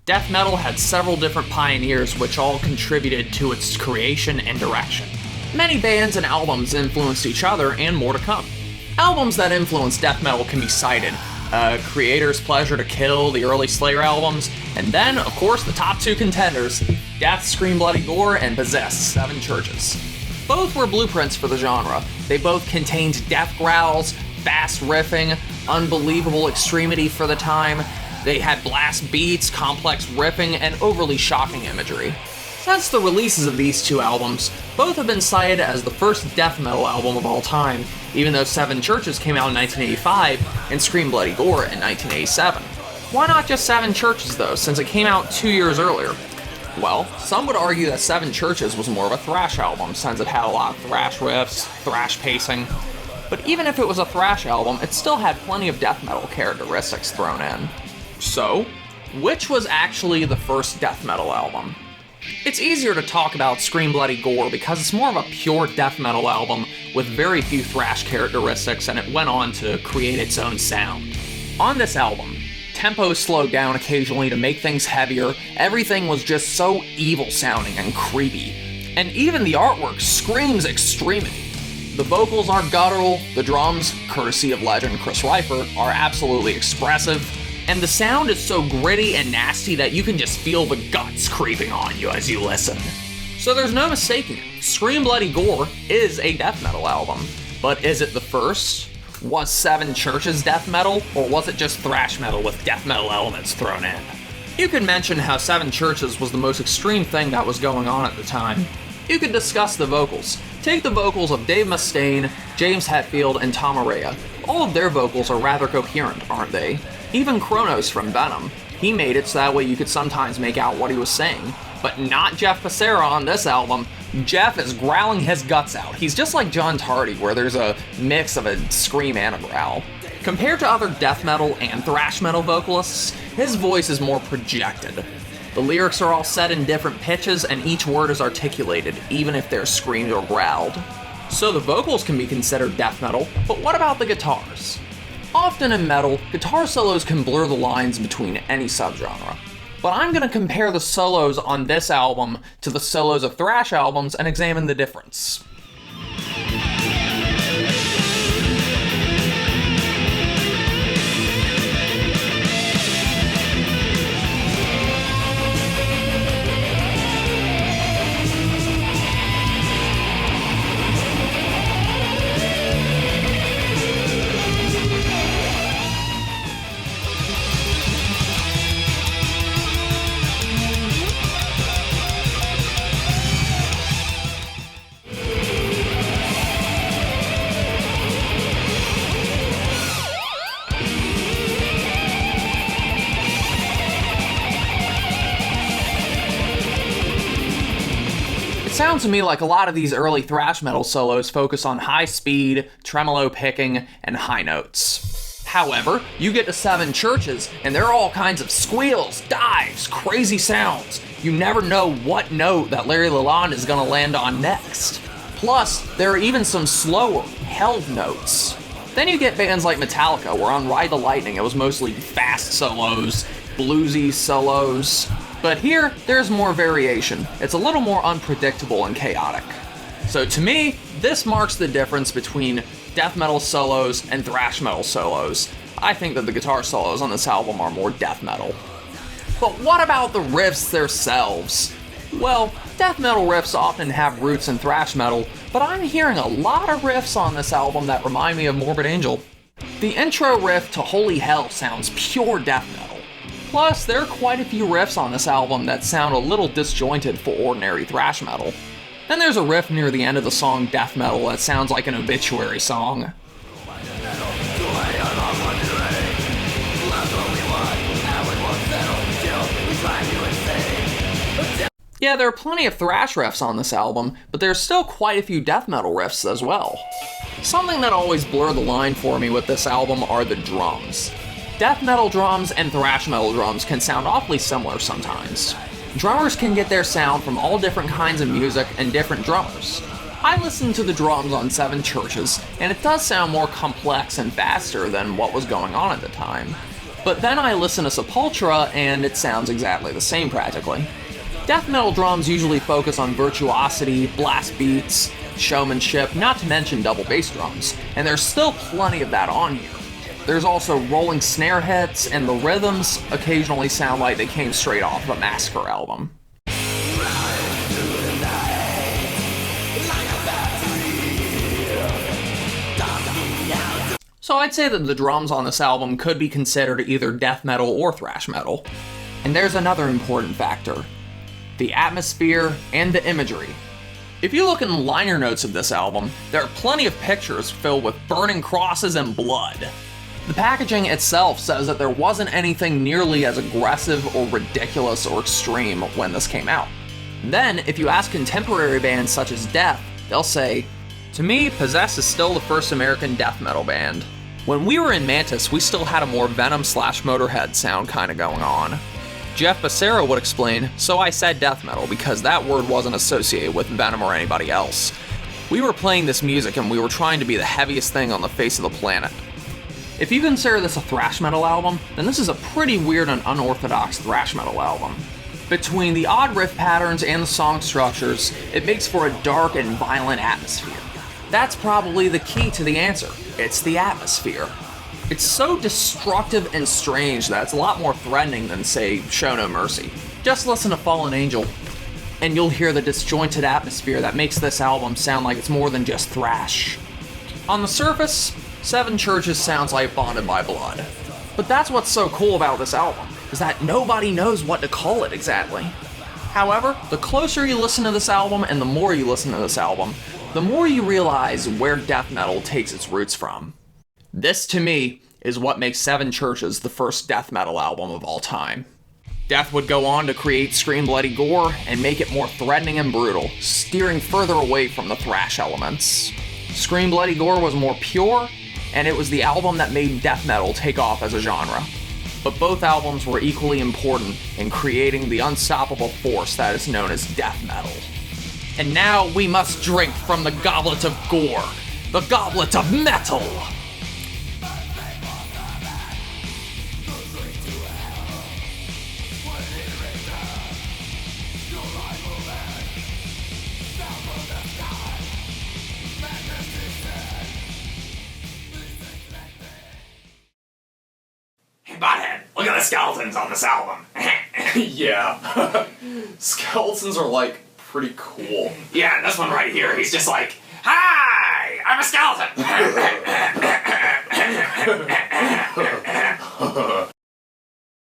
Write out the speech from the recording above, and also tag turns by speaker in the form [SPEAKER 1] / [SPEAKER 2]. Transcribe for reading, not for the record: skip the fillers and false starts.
[SPEAKER 1] Death metal had several different pioneers which all contributed to its creation and direction. Many bands and albums influenced each other, and more to come. Albums that influenced death metal can be cited: Creator's Pleasure to Kill, the early Slayer albums, and then, of course, the top two contenders, Death, Scream Bloody Gore, and Possessed, Seven Churches. Both were blueprints for the genre. They both contained death growls, fast riffing, unbelievable extremity for the time. They had blast beats, complex riffing, and overly shocking imagery. Since the releases of these two albums, both have been cited as the first death metal album of all time, even though Seven Churches came out in 1985 and Scream Bloody Gore in 1987. Why not just Seven Churches though, since it came out 2 years earlier? Well, some would argue that Seven Churches was more of a thrash album, since it had a lot of thrash riffs, thrash pacing. But even if it was a thrash album, it still had plenty of death metal characteristics thrown in. So, which was actually the first death metal album? It's easier to talk about Scream Bloody Gore because it's more of a pure death metal album with very few thrash characteristics, and it went on to create its own sound. On this album, tempo slowed down occasionally to make things heavier, everything was just so evil sounding and creepy, and even the artwork screams extremity. The vocals are guttural, the drums, courtesy of legend Chris Reifert, are absolutely expressive, and the sound is so gritty and nasty that you can just feel the guts creeping on you as you listen. So there's no mistaking it, Scream Bloody Gore is a death metal album. But is it the first? Was Seven Churches death metal, or was it just thrash metal with death metal elements thrown in? You could mention how Seven Churches was the most extreme thing that was going on at the time. You could discuss the vocals. Take the vocals of Dave Mustaine, James Hetfield, and Tom Araya. All of their vocals are rather coherent, aren't they? Even Kronos from Venom. He made it so that way you could sometimes make out what he was saying. But not Jeff Becerra on this album. Jeff is growling his guts out. He's just like John Tardy, where there's a mix of a scream and a growl. Compared to other death metal and thrash metal vocalists, his voice is more projected. The lyrics are all set in different pitches, and each word is articulated, even if they're screamed or growled. So the vocals can be considered death metal, but what about the guitars? Often in metal, guitar solos can blur the lines between any subgenre. But I'm going to compare the solos on this album to the solos of thrash albums and examine the difference. It sounds to me like a lot of these early thrash metal solos focus on high speed, tremolo picking, and high notes. However, you get to Seven Churches, and there are all kinds of squeals, dives, crazy sounds. You never know what note that Larry Lalonde is going to land on next. Plus, there are even some slower, held notes. Then you get bands like Metallica, where on Ride the Lightning it was mostly fast solos, bluesy solos. But here, there's more variation. It's a little more unpredictable and chaotic. So to me, this marks the difference between death metal solos and thrash metal solos. I think that the guitar solos on this album are more death metal. But what about the riffs themselves? Well, death metal riffs often have roots in thrash metal, but I'm hearing a lot of riffs on this album that remind me of Morbid Angel. The intro riff to Holy Hell sounds pure death metal. Plus, there are quite a few riffs on this album that sound a little disjointed for ordinary thrash metal. Then there's a riff near the end of the song Death Metal that sounds like an obituary song. Yeah, there are plenty of thrash riffs on this album, but there's still quite a few death metal riffs as well. Something that always blurred the line for me with this album are the drums. Death metal drums and thrash metal drums can sound awfully similar sometimes. Drummers can get their sound from all different kinds of music and different drummers. I listened to the drums on Seven Churches, and it does sound more complex and faster than what was going on at the time. But then I listen to Sepultura, and it sounds exactly the same practically. Death metal drums usually focus on virtuosity, blast beats, showmanship, not to mention double bass drums, and there's still plenty of that on here. There's also rolling snare hits, and the rhythms occasionally sound like they came straight off of a Massacre album. So I'd say that the drums on this album could be considered either death metal or thrash metal. And there's another important factor: the atmosphere and the imagery. If you look in the liner notes of this album, there are plenty of pictures filled with burning crosses and blood. The packaging itself says that there wasn't anything nearly as aggressive or ridiculous or extreme when this came out. Then, if you ask contemporary bands such as Death, they'll say, "To me, Possessed is still the first American death metal band. When we were in Mantis, we still had a more Venom/Motorhead sound kinda going on." Jeff Becerra would explain, "So I said death metal because that word wasn't associated with Venom or anybody else. We were playing this music and we were trying to be the heaviest thing on the face of the planet." If you consider this a thrash metal album, then this is a pretty weird and unorthodox thrash metal album. Between the odd riff patterns and the song structures, it makes for a dark and violent atmosphere. That's probably the key to the answer. It's the atmosphere. It's so destructive and strange that it's a lot more threatening than, say, Show No Mercy. Just listen to Fallen Angel, and you'll hear the disjointed atmosphere that makes this album sound like it's more than just thrash. On the surface, Seven Churches sounds like Bonded by Blood. But that's what's so cool about this album, is that nobody knows what to call it exactly. However, the closer you listen to this album and the more you listen to this album, the more you realize where death metal takes its roots from. This, to me, is what makes Seven Churches the first death metal album of all time. Death would go on to create Scream Bloody Gore and make it more threatening and brutal, steering further away from the thrash elements. Scream Bloody Gore was more pure, and it was the album that made death metal take off as a genre. But both albums were equally important in creating the unstoppable force that is known as death metal. And now we must drink from the goblet of gore, the goblet of metal! Hey, Butthead, look at the skeletons on this album.
[SPEAKER 2] Yeah. Skeletons are, like, pretty cool.
[SPEAKER 1] Yeah, this one right here, he's just like, "Hi, I'm a skeleton!"